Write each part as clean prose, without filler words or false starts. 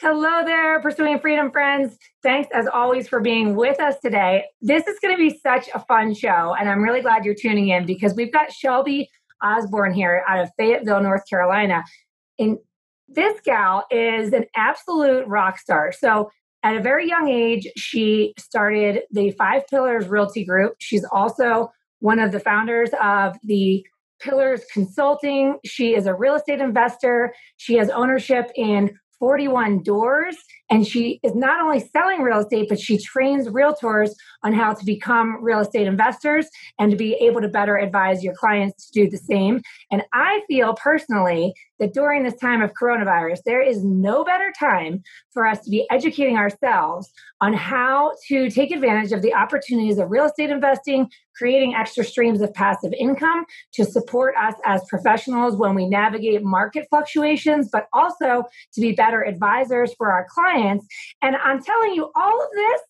Hello there, Pursuing Freedom friends. Thanks as always for being with us today. This is going to be such a fun show, and I'm really glad you're tuning in because we've got Shelby Osborne here out of Fayetteville, North Carolina. And this gal is an absolute rock star. So at a very young age, she started the Five Pillars Realty Group. She's also one of the founders of the Pillars Consulting. She is a real estate investor. She has ownership in 41 doors, and she is not only selling real estate, but she trains realtors on how to become real estate investors and to be able to better advise your clients to do the same. And I feel personally that during this time of coronavirus, there is no better time for us to be educating ourselves on how to take advantage of the opportunities of real estate investing, creating extra streams of passive income to support us as professionals when we navigate market fluctuations, but also to be better advisors for our clients. And I'm telling you all of this.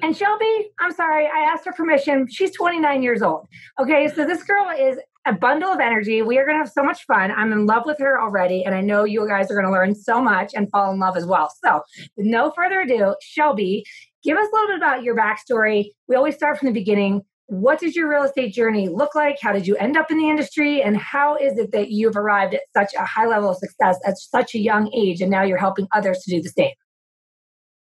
And Shelby, I'm sorry, I asked her permission. She's 29 years old. Okay, so this girl is a bundle of energy. We are going to have so much fun. I'm in love with her already. And I know you guys are going to learn so much and fall in love as well. So with no further ado, Shelby, give us a little bit about your backstory. We always start from the beginning. What did your real estate journey look like? How did you end up in the industry? And how is it that you've arrived at such a high level of success at such a young age? And now you're helping others to do the same.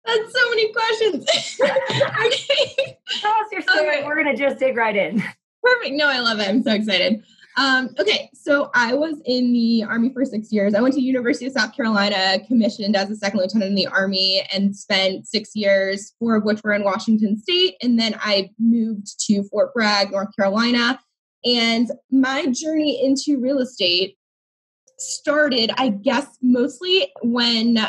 That's so many questions. Okay. Tell us your story. Okay. We're going to just dig right in. Perfect. No, I love it. I'm so excited. Okay. So I was in the Army for 6 years. I went to University of South Carolina, commissioned as a second lieutenant in the Army, and spent 6 years, 4 of which were in Washington State. And then I moved to Fort Bragg, North Carolina. And my journey into real estate started, I guess, mostly when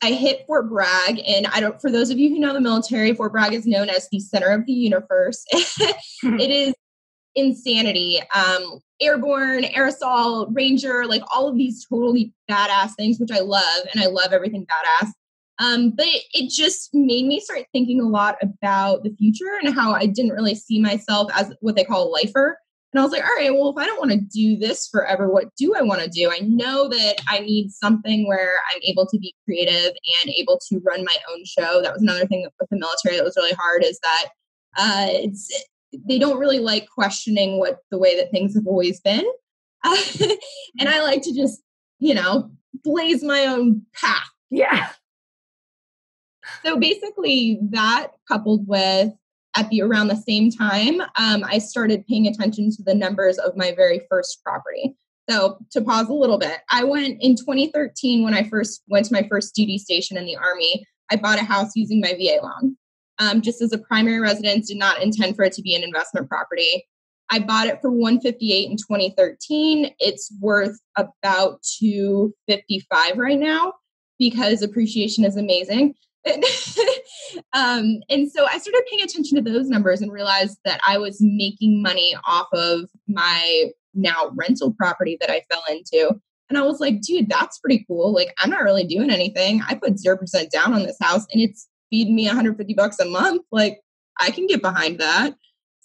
I hit Fort Bragg, and for those of you who know the military, Fort Bragg is known as the center of the universe. It is insanity. Airborne, aerosol, ranger, like all of these totally badass things, which I love, and I love everything badass. But it just made me start thinking a lot about the future and how I didn't really see myself as what they call a lifer. And I was like, all right, well, if I don't want to do this forever, what do I want to do? I know that I need something where I'm able to be creative and able to run my own show. That was another thing with the military that was really hard, is that they don't really like questioning the way that things have always been. And I like to just, blaze my own path. Yeah. So basically that, coupled with around the same time, I started paying attention to the numbers of my very first property. So to pause a little bit, I went in 2013 when I first went to my first duty station in the Army. I bought a house using my VA loan, just as a primary residence. Did not intend for it to be an investment property. I bought it for $158 in 2013. It's worth about $255 right now because appreciation is amazing. And so I started paying attention to those numbers and realized that I was making money off of my now rental property that I fell into. And I was like, dude, that's pretty cool. Like, I'm not really doing anything. I put 0% down on this house and it's feeding me $150 a month. Like, I can get behind that.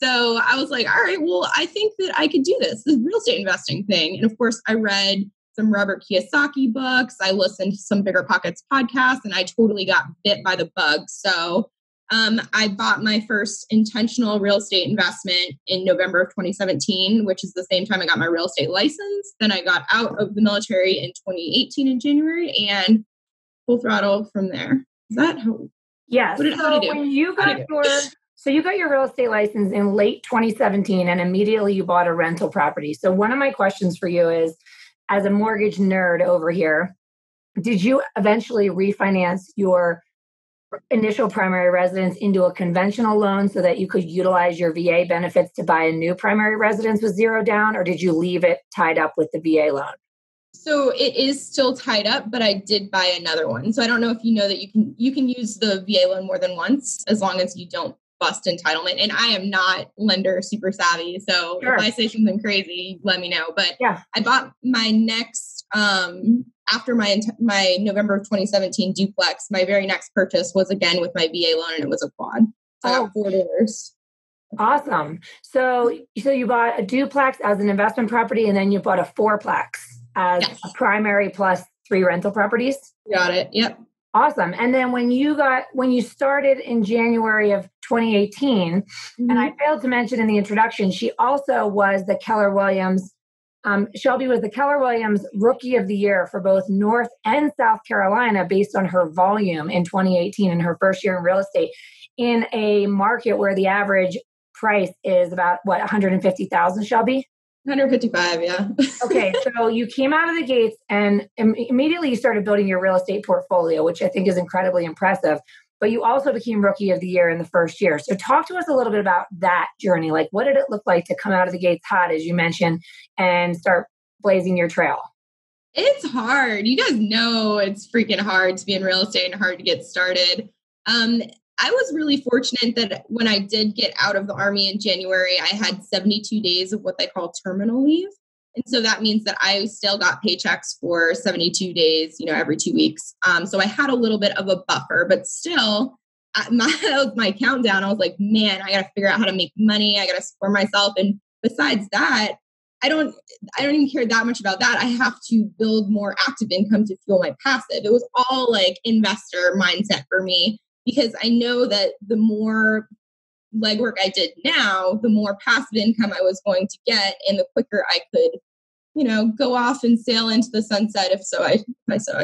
So I was like, all right, well, I think that I could do this real estate investing thing. And of course, I read some Robert Kiyosaki books. I listened to some Bigger Pockets podcasts, and I totally got bit by the bug. So I bought my first intentional real estate investment in November of 2017, which is the same time I got my real estate license. Then I got out of the military in 2018 in January, and full throttle from there. Is that how? Yes. So when you got you got your real estate license in late 2017, and immediately you bought a rental property. So one of my questions for you is, as a mortgage nerd over here, did you eventually refinance your initial primary residence into a conventional loan so that you could utilize your VA benefits to buy a new primary residence with 0 down, or did you leave it tied up with the VA loan? So it is still tied up, but I did buy another one. So I don't know if you know that you can use the VA loan more than once as long as you don't bust entitlement. And I am not lender super savvy. So If I say something crazy, let me know. But yeah, I bought my next, after my November of 2017 duplex, my very next purchase was again with my VA loan, and it was a quad. So I got 4 doors. Awesome. So you bought a duplex as an investment property, and then you bought a 4-plex as a primary plus 3 rental properties? Got it. Yep. Awesome. And then when you started in January of 2018, and I failed to mention in the introduction, she also was the Keller Williams. Shelby was the Keller Williams Rookie of the Year for both North and South Carolina based on her volume in 2018 in her first year in real estate in a market where the average price is about 150,000, Shelby? 155, yeah. Okay, so you came out of the gates and immediately you started building your real estate portfolio, which I think is incredibly impressive. But you also became Rookie of the Year in the first year. So talk to us a little bit about that journey. Like, what did it look like to come out of the gates hot, as you mentioned, and start blazing your trail? It's hard. You guys know it's freaking hard to be in real estate and hard to get started. I was really fortunate that when I did get out of the Army in January, I had 72 days of what they call terminal leave. And so that means that I still got paychecks for 72 days, every 2 weeks. So I had a little bit of a buffer, but still my countdown, I was like, man, I got to figure out how to make money. I got to support myself. And besides that, I don't even care that much about that. I have to build more active income to fuel my passive. It was all like investor mindset for me, because I know that the more legwork I did now, the more passive income I was going to get, and the quicker I could, go off and sail into the sunset if I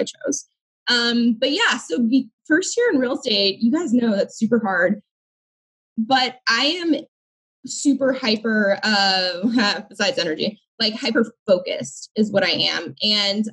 chose. But yeah, so the first year in real estate, you guys know that's super hard. But I am super hyper, besides energy, like hyper focused is what I am. And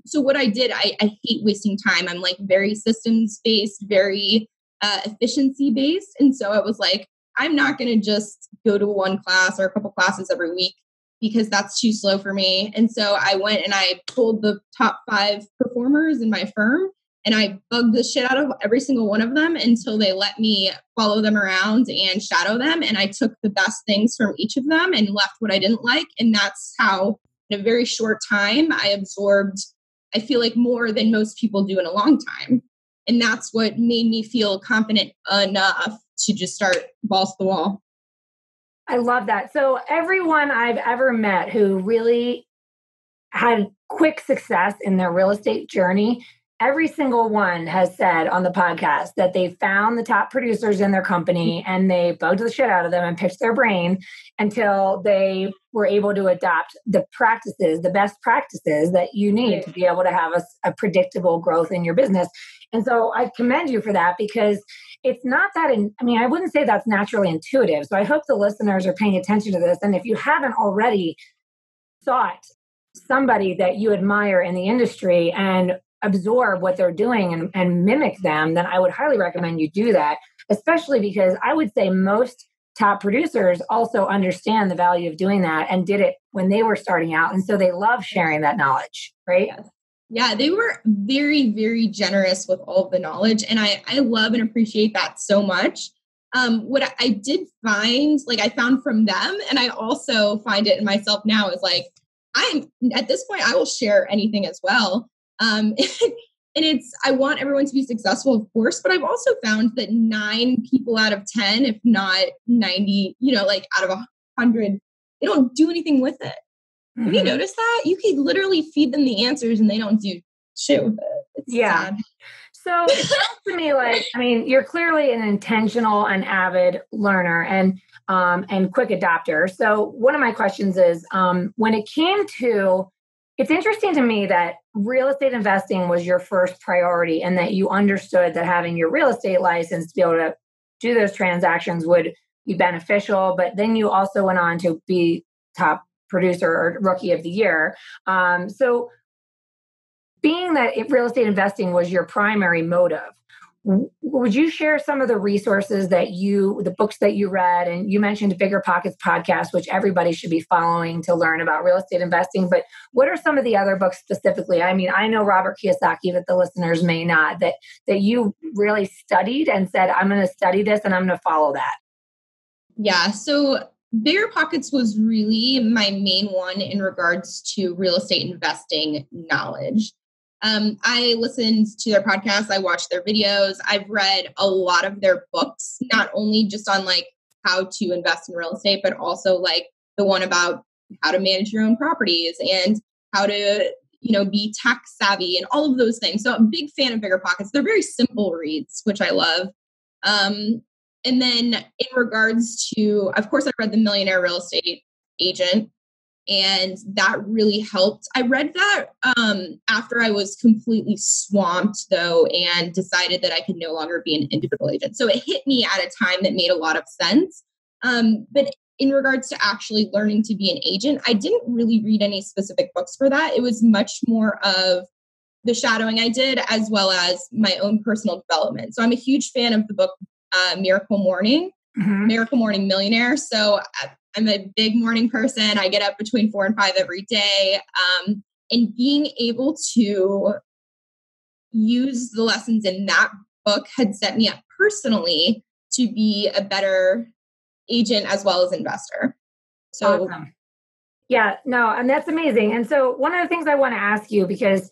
so what I did, I hate wasting time. I'm like very systems based, very efficiency based. And so I was like, I'm not going to just go to one class or a couple classes every week because that's too slow for me. And so I went and I pulled the top 5 performers in my firm, and I bugged the shit out of every single one of them until they let me follow them around and shadow them. And I took the best things from each of them and left what I didn't like. And that's how, in a very short time, I absorbed, I feel like, more than most people do in a long time. And that's what made me feel confident enough to just start balls to the wall. I love that. So everyone I've ever met who really had quick success in their real estate journey, every single one has said on the podcast that they found the top producers in their company and they bugged the shit out of them and picked their brain until they were able to adopt the practices, the best practices that you need to be able to have a predictable growth in your business. And so I commend you for that, because it's not that, I wouldn't say that's naturally intuitive. So I hope the listeners are paying attention to this. And if you haven't already sought somebody that you admire in the industry and absorb what they're doing and mimic them, then I would highly recommend you do that, especially because I would say most top producers also understand the value of doing that and did it when they were starting out. And so they love sharing that knowledge, right? Yes. Yeah, they were very, very generous with all of the knowledge. And I love and appreciate that so much. What I did find, like I found from them, and I also find it in myself now, is like, I'm at this point, I will share anything as well. And I want everyone to be successful, of course, but I've also found that 9 people out of 10, if not 90, like out of 100, they don't do anything with it. Mm-hmm. Have you noticed that? You could literally feed them the answers and they don't do shit with it. It's sad. So it sounds to me like, you're clearly an intentional and avid learner and quick adopter. So one of my questions is, when it came to, it's interesting to me that real estate investing was your first priority and that you understood that having your real estate license to be able to do those transactions would be beneficial. But then you also went on to be top producer or Rookie of the Year. So being that real estate investing was your primary motive, would you share some of the resources the books that you read? And you mentioned Bigger Pockets podcast, which everybody should be following to learn about real estate investing. But what are some of the other books specifically? I know Robert Kiyosaki, but the listeners may not, that you really studied and said, I'm going to study this and I'm going to follow that. Yeah. So Bigger Pockets was really my main one in regards to real estate investing knowledge. I listened to their podcast. I watched their videos. I've read a lot of their books, not only just on like how to invest in real estate, but also like the one about how to manage your own properties and how to, be tech savvy and all of those things. So I'm a big fan of Bigger Pockets. They're very simple reads, which I love. And then in regards to, of course, I read The Millionaire Real Estate Agent, and that really helped. I read that after I was completely swamped, though, and decided that I could no longer be an individual agent. So it hit me at a time that made a lot of sense. But in regards to actually learning to be an agent, I didn't really read any specific books for that. It was much more of the shadowing I did, as well as my own personal development. So I'm a huge fan of the book Miracle Morning, Miracle Morning Millionaire. So I'm a big morning person. I get up between 4 and 5 every day. And being able to use the lessons in that book had set me up personally to be a better agent as well as investor. So awesome. Yeah, no, and that's amazing. And so one of the things I want to ask you, because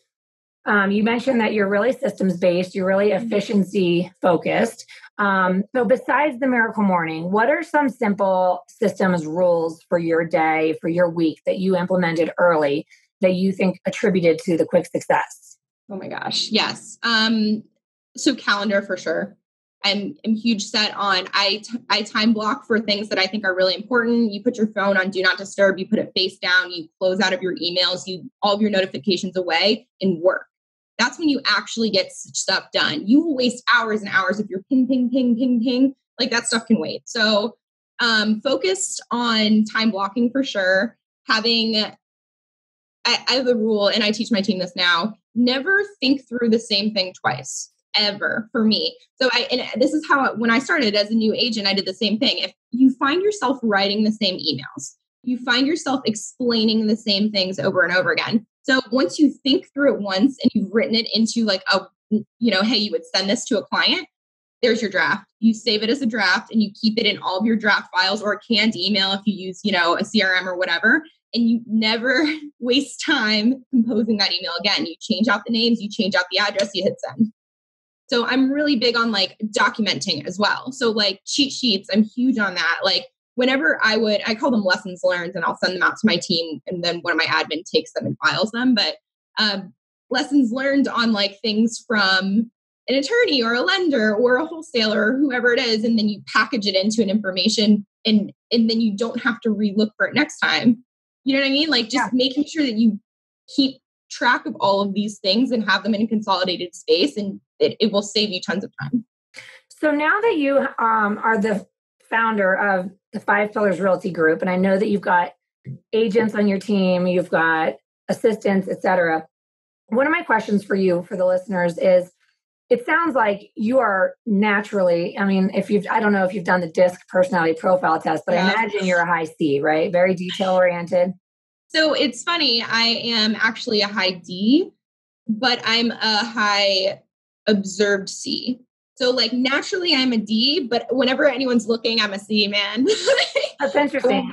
you mentioned that you're really systems based, you're really efficiency focused. So besides the Miracle Morning, what are some simple systems rules for your day, for your week that you implemented early that you think attributed to the quick success? Oh my gosh. Yes. So calendar for sure. I'm huge set on, I time block for things that I think are really important. You put your phone on do not disturb, you put it face down, you close out of your emails, all of your notifications away and work. That's when you actually get stuff done. You will waste hours and hours if you're ping, ping, ping, ping, ping. Like that stuff can wait. So focused on time blocking for sure. I have a rule, and I teach my team this now, never think through the same thing twice, ever, for me. So this is how, when I started as a new agent, I did the same thing. If you find yourself writing the same emails, you find yourself explaining the same things over and over again. So once you think through it once and you've written it into like hey, you would send this to a client, there's your draft. You save it as a draft and you keep it in all of your draft files or a canned email if you use, a CRM or whatever. And you never waste time composing that email again. You change out the names, you change out the address, you hit send. So I'm really big on like documenting as well. So like cheat sheets, I'm huge on that. Like whenever I call them lessons learned, and I'll send them out to my team, and then one of my admin takes them and files them. But lessons learned on like things from an attorney or a lender or a wholesaler or whoever it is, and then you package it into an information, and then you don't have to relook for it next time. You know what I mean? Like just making sure that you keep track of all of these things and have them in a consolidated space, and it will save you tons of time. So now that you are the founder of the Five Pillars Realty Group, and I know that you've got agents on your team, you've got assistants, et cetera. One of my questions for you, for the listeners, is it sounds like you are naturally, I don't know if you've done the DISC personality profile test, but I imagine you're a high C, right? Very detail oriented. So it's funny, I am actually a high D, but I'm a high observed C. So like naturally I'm a D, but whenever anyone's looking, I'm a C, man. That's interesting.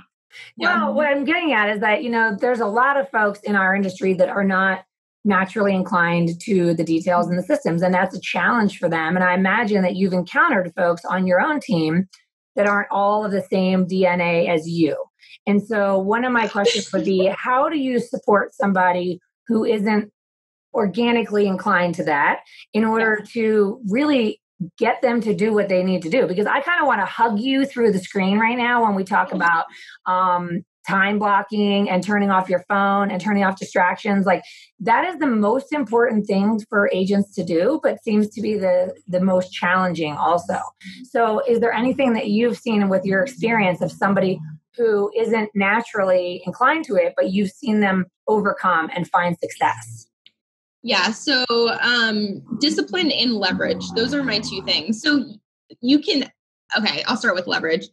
Well, what I'm getting at is that, there's a lot of folks in our industry that are not naturally inclined to the details and the systems, and that's a challenge for them. And I imagine that you've encountered folks on your own team that aren't all of the same DNA as you. And so one of my questions would be, how do you support somebody who isn't organically inclined to that in order to really get them to do what they need to do? Because I kind of want to hug you through the screen right now when we talk about time blocking and turning off your phone and turning off distractions. Like that is the most important thing for agents to do, but seems to be the most challenging also. So is there anything that you've seen with your experience of somebody who isn't naturally inclined to it, but you've seen them overcome and find success? Yeah. So discipline and leverage, those are my two things. So I'll start with leverage.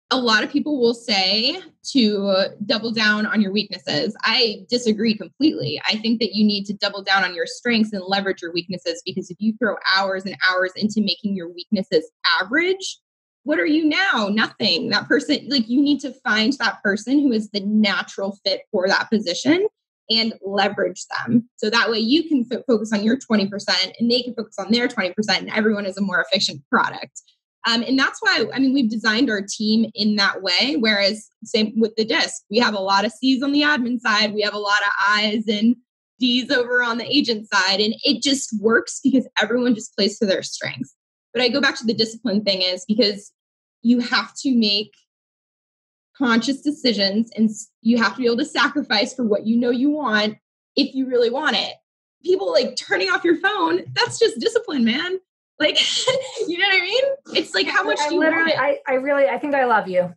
A lot of people will say to double down on your weaknesses. I disagree completely. I think that you need to double down on your strengths and leverage your weaknesses, because if you throw hours and hours into making your weaknesses average, what are you now? Nothing. That person, like you need to find that person who is the natural fit for that position and leverage them. So that way you can focus on your 20% and they can focus on their 20% and everyone is a more efficient product. And that's why, we've designed our team in that way. Whereas same with the DISC, we have a lot of C's on the admin side. We have a lot of I's and D's over on the agent side. And it just works because everyone just plays to their strengths. But I go back to the discipline thing is because you have to make conscious decisions and you have to be able to sacrifice for what you know you want if you really want it. People like turning off your phone, that's just discipline, man. Like, you know what I mean? It's like, how much do you want it? I think I love you.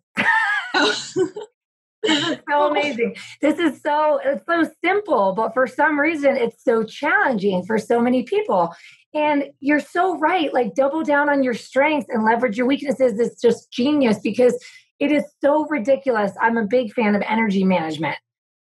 This is so amazing. It's so simple, but for some reason it's so challenging for so many people. And you're so right. Like double down on your strengths and leverage your weaknesses is just genius because it is so ridiculous. I'm a big fan of energy management.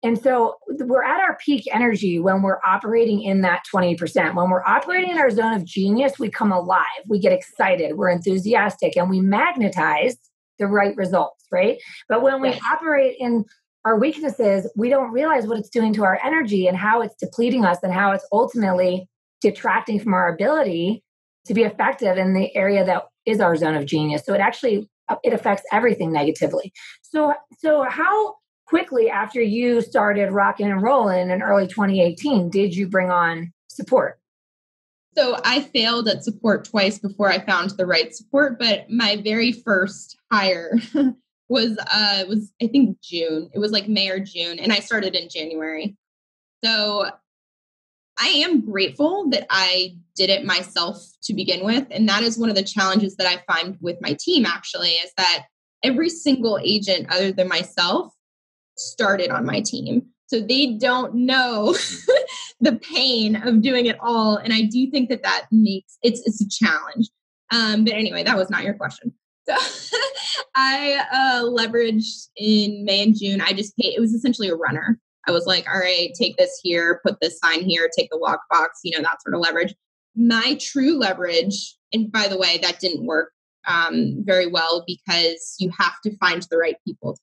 And so we're at our peak energy when we're operating in that 20%. When we're operating in our zone of genius, we come alive, we get excited, we're enthusiastic, and we magnetize the right results, right? But when we operate in our weaknesses, we don't realize what it's doing to our energy and how it's depleting us and how it's ultimately detracting from our ability to be effective in the area that is our zone of genius. So it affects everything negatively. So how quickly after you started rocking and rolling in early 2018 did you bring on support? So I failed at support twice before I found the right support, but my very first hire was I think June. It was like May or June, and I started in January. So I am grateful that I did it myself to begin with, and that is one of the challenges that I find with my team actually is that every single agent other than myself started on my team. So they don't know the pain of doing it all. And I do think that makes it's a challenge. But anyway, that was not your question. So I leveraged in May and June. I just paid, it was essentially a runner. I was like, all right, take this here, put this sign here, take the lockbox, that sort of leverage. My true leverage, and by the way, that didn't work very well because you have to find the right people.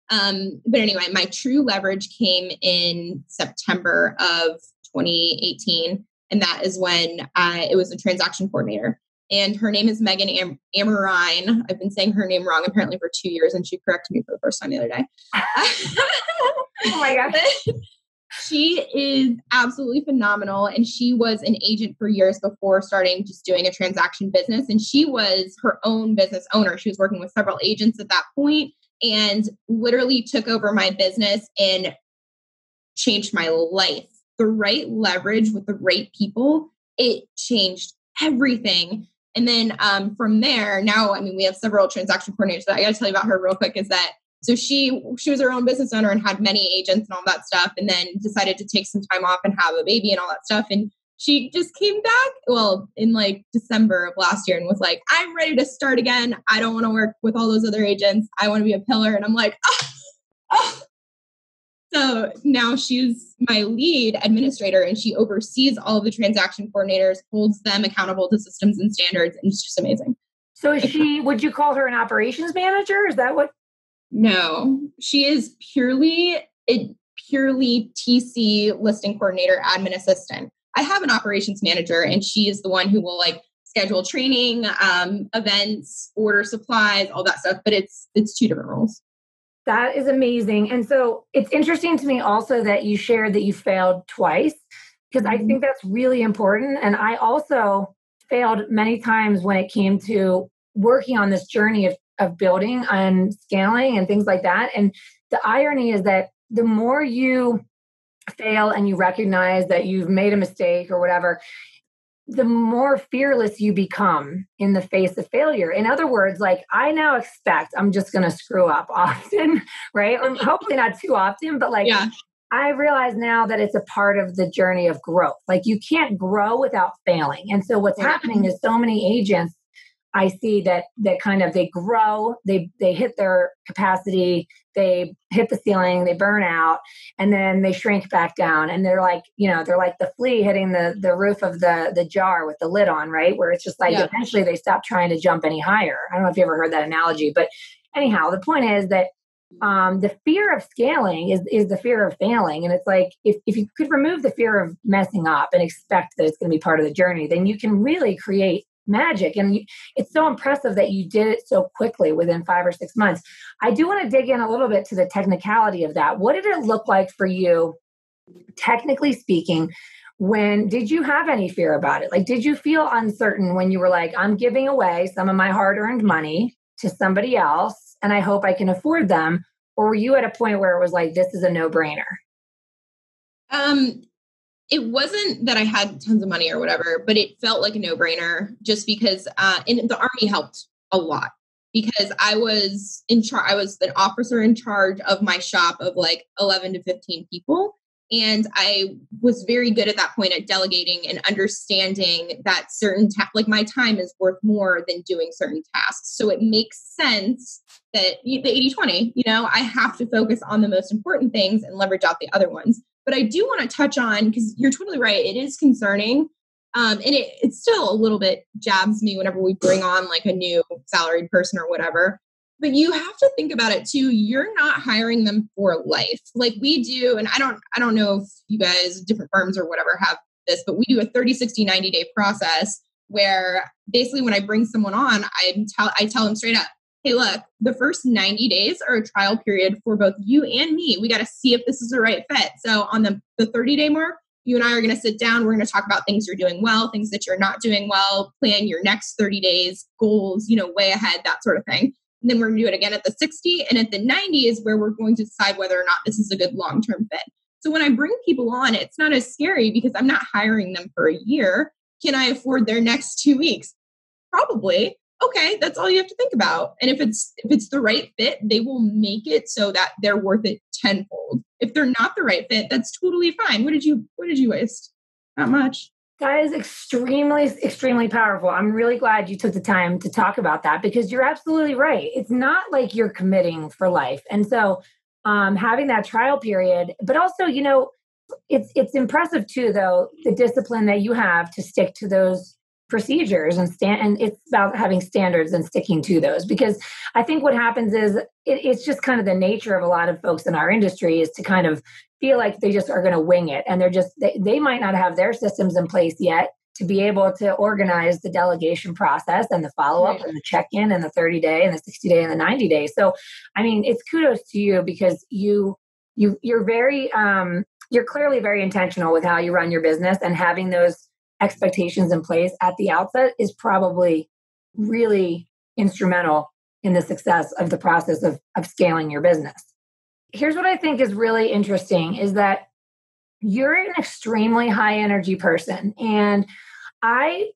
But anyway, my true leverage came in September of 2018. And that is when it was a transaction coordinator. And her name is Megan Amarine. I've been saying her name wrong apparently for 2 years, and she corrected me for the first time the other day. Oh my gosh. She is absolutely phenomenal. And she was an agent for years before starting just doing a transaction business. And she was her own business owner. She was working with several agents at that point and literally took over my business and changed my life. The right leverage with the right people, it changed everything. And then from there, now, we have several transaction coordinators, but I got to tell you about her real quick is that, so she was her own business owner and had many agents and all that stuff, and then decided to take some time off and have a baby and all that stuff. And she just came back, in like December of last year and was like, I'm ready to start again. I don't want to work with all those other agents. I want to be a pillar. And I'm like, oh. So now she's my lead administrator and she oversees all of the transaction coordinators, holds them accountable to systems and standards. And it's just amazing. So would you call her an operations manager? Is that what? No, she is purely TC listing coordinator, admin assistant. I have an operations manager and she is the one who will schedule training, events, order supplies, all that stuff. But it's two different roles. That is amazing. And so it's interesting to me also that you shared that you failed twice, because I think that's really important. And I also failed many times when it came to working on this journey of building and scaling and things like that. And the irony is that the more you fail and you recognize that you've made a mistake or whatever, the more fearless you become in the face of failure. In other words, I now expect I'm just going to screw up often, right? Or hopefully not too often, but I realize now that it's a part of the journey of growth. You can't grow without failing. And so what's happening is so many agents I see that they grow, they hit their capacity, they hit the ceiling, they burn out, and then they shrink back down. And they're like the flea hitting the roof of the jar with the lid on, right? Where it's just eventually they stop trying to jump any higher. I don't know if you ever heard that analogy, but anyhow, the point is that the fear of scaling is the fear of failing. And it's if you could remove the fear of messing up and expect that it's going to be part of the journey, then you can really create magic. And it's so impressive that you did it so quickly within 5 or 6 months. I do want to dig in a little bit to the technicality of that. What did it look like for you technically speaking, when did you have any fear about it? Like, did you feel uncertain when you were like, I'm giving away some of my hard earned money to somebody else and I hope I can afford them? Or were you at a point where it was like, this is a no brainer? Um, it wasn't that I had tons of money or whatever, but it felt like a no-brainer just because and the Army helped a lot because I was in charge. I was an officer in charge of my shop of like 11 to 15 people. And I was very good at that point at delegating and understanding that certain like my time is worth more than doing certain tasks. So it makes sense that the 80-20, I have to focus on the most important things and leverage out the other ones. But I do want to touch on, because you're totally right, it is concerning. And it still a little bit jabs me whenever we bring on like a new salaried person or whatever. But you have to think about it too. You're not hiring them for life like we do. And I don't know if you guys, different firms or whatever, have this, but we do a 30, 60, 90-day process where basically when I bring someone on, I tell them straight up, hey, look, the first 90 days are a trial period for both you and me. We got to see if this is the right fit. So on the 30-day mark, you and I are going to sit down. We're going to talk about things you're doing well, things that you're not doing well, plan your next 30 days, goals, way ahead, that sort of thing. And then we're going to do it again at the 60. And at the 90 is where we're going to decide whether or not this is a good long-term fit. So when I bring people on, it's not as scary because I'm not hiring them for a year. Can I afford their next 2 weeks? Probably. Okay, that's all you have to think about. And if it's the right fit, they will make it so that they're worth it tenfold. If they're not the right fit, that's totally fine. What did you waste? Not much. That is extremely, extremely powerful. I'm really glad you took the time to talk about that because you're absolutely right. It's not like you're committing for life. And so having that trial period, but also, it's impressive too, though, the discipline that you have to stick to those procedures and it's about having standards and sticking to those, because I think what happens is it's just kind of the nature of a lot of folks in our industry is to kind of feel like they just are going to wing it, and they might not have their systems in place yet to be able to organize the delegation process and the follow-up and the check-in and the 30-day and the 60-day and the 90-day. So I mean, it's kudos to you because you're very you're clearly very intentional with how you run your business, and having those expectations in place at the outset is probably really instrumental in the success of the process of scaling your business. Here's what I think is really interesting is that you're an extremely high energy person. And I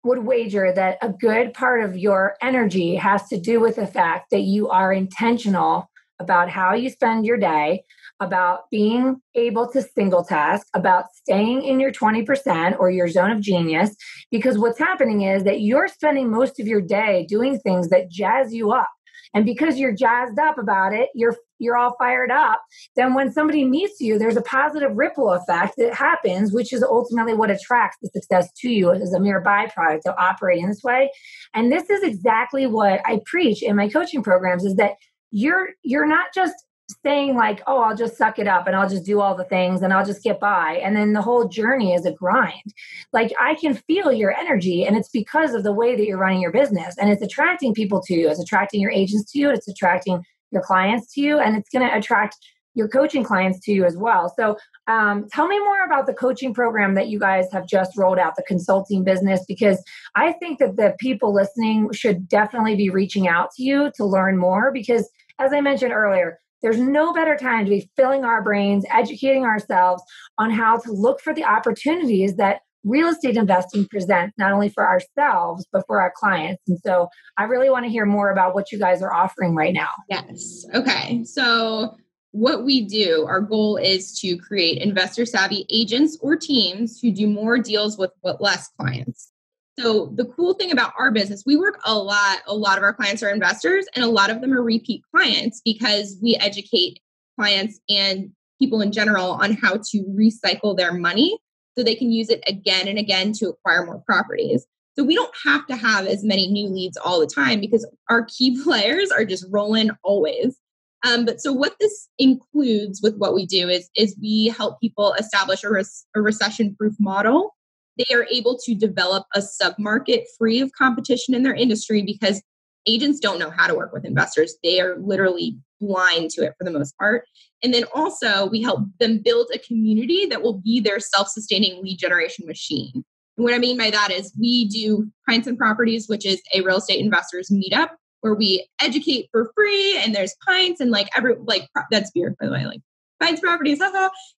would wager that a good part of your energy has to do with the fact that you are intentional about how you spend your day, about being able to single task, about staying in your 20% or your zone of genius. Because what's happening is that you're spending most of your day doing things that jazz you up. And because you're jazzed up about it, you're all fired up. Then when somebody meets you, there's a positive ripple effect that happens, which is ultimately what attracts the success to you as a mere byproduct of operating this way. And this is exactly what I preach in my coaching programs, is that you're not just saying like, oh, I'll just suck it up and I'll just do all the things and I'll just get by. And then the whole journey is a grind. Like, I can feel your energy, and it's because of the way that you're running your business, and it's attracting people to you. It's attracting your agents to you. It's attracting your clients to you, and it's going to attract your coaching clients to you as well. So tell me more about the coaching program that you guys have just rolled out, the consulting business, because I think that the people listening should definitely be reaching out to you to learn more, because as I mentioned earlier, there's no better time to be filling our brains, educating ourselves on how to look for the opportunities that real estate investing presents, not only for ourselves, but for our clients. And so I really want to hear more about what you guys are offering right now. Yes. Okay. So what we do, our goal is to create investor savvy agents or teams who do more deals with less clients. So the cool thing about our business, we work a lot of our clients are investors, and a lot of them are repeat clients because we educate clients and people in general on how to recycle their money so they can use it again and again to acquire more properties. So we don't have to have as many new leads all the time because our key players are just rolling always. But so what this includes with what we do is we help people establish a recession-proof model. They are able to develop a submarket free of competition in their industry because agents don't know how to work with investors. They are literally blind to it for the most part. And then also we help them build a community that will be their self-sustaining lead generation machine. And what I mean by that is we do Pints and Properties, which is a real estate investors meetup where we educate for free, and there's pints and that's beer, by the way, like Pints Properties,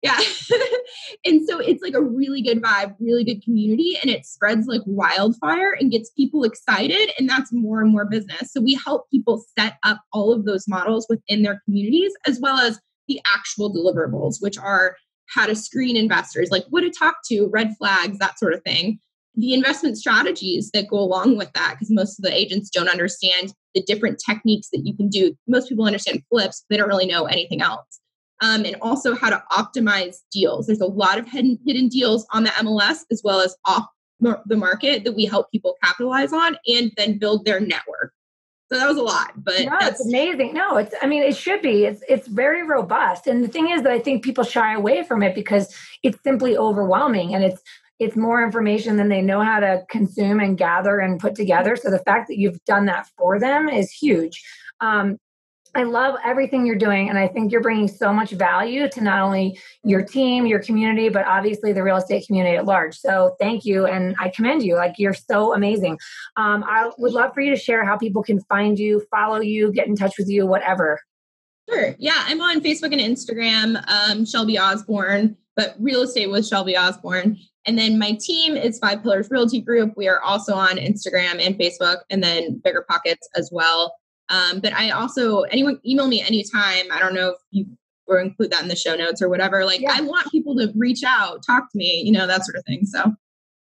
yeah. And so it's like a really good vibe, really good community, and it spreads like wildfire and gets people excited, and that's more and more business. So we help people set up all of those models within their communities, as well as the actual deliverables, which are how to screen investors, like what to talk to, red flags, that sort of thing. The investment strategies that go along with that, because most of the agents don't understand the different techniques that you can do. Most people understand flips, they don't really know anything else. And also how to optimize deals. There's a lot of hidden deals on the MLS as well as off the market that we help people capitalize on and then build their network. So that was a lot, but no, it's amazing. No, it should be. It's very robust. And the thing is that I think people shy away from it because it's simply overwhelming, and it's more information than they know how to consume and gather and put together. So the fact that you've done that for them is huge. I love everything you're doing. And I think you're bringing so much value to not only your team, your community, but obviously the real estate community at large. So thank you. And I commend you. Like, you're so amazing. I would love for you to share how people can find you, follow you, get in touch with you, whatever. Sure. Yeah. I'm on Facebook and Instagram, Shelby Osborne, but real estate with Shelby Osborne. And then my team is Five Pillars Realty Group. We are also on Instagram and Facebook, and then Bigger Pockets as well. But I also, anyone email me anytime. I don't know if you or include that in the show notes or whatever. Like, yeah. I want people to reach out, talk to me, that sort of thing. So,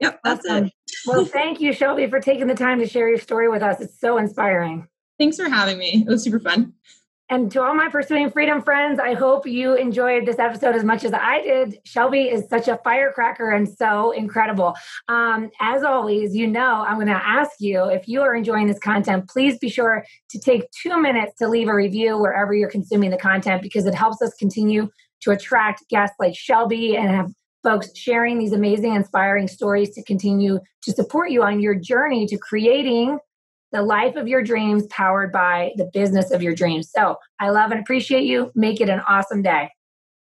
yep, that's awesome. it. Well, thank you, Shelby, for taking the time to share your story with us. It's so inspiring. Thanks for having me. It was super fun. And to all my Pursuing Freedom friends, I hope you enjoyed this episode as much as I did. Shelby is such a firecracker and so incredible. As always, I'm going to ask you, if you are enjoying this content, please be sure to take 2 minutes to leave a review wherever you're consuming the content, because it helps us continue to attract guests like Shelby and have folks sharing these amazing, inspiring stories to continue to support you on your journey to creating the life of your dreams powered by the business of your dreams. So I love and appreciate you. Make it an awesome day.